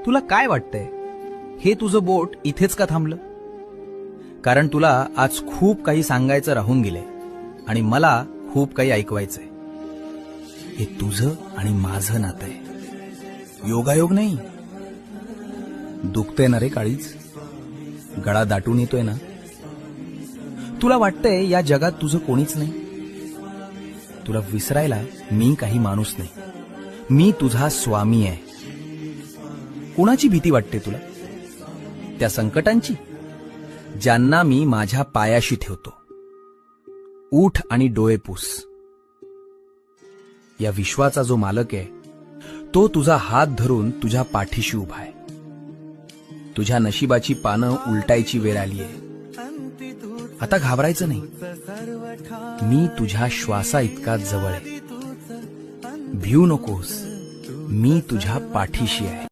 तुला काय वाटतंय, हे तुझं बोट इथेच का थांबलं? कारण तुला आज खूप काही सांगायचं राहून गेलंय आणि मला खूप काही ऐकवायचंय. हे तुझं आणि माझं नातं आहे, योगायोग नाही. दुखतंय ना रे काळीज, गळा दाटून येतोय ना. तुला वाटतंय या जगात तुझं कोणीच नाही. तुला विसरायला मी काही माणूस नाही, मी तुझा स्वामी आहे. कुणाची भीती वाटते तुला? त्या संकटांची, ज्यांना मी माझ्या पायाशी ठेवतो. उठ आणि डोळे पुस. या विश्वाचा जो मालक आहे, तो तुझा हात धरून तुझ्या पाठीशी उभा आहे. तुझ्या नशिबाची पानं उलटायची वेळ आली आहे. आता घाबरायचं नाही. मी तुझ्या श्वासा इतका जवळ आहे. भिऊ नकोस, मी तुझ्या पाठीशी आहे.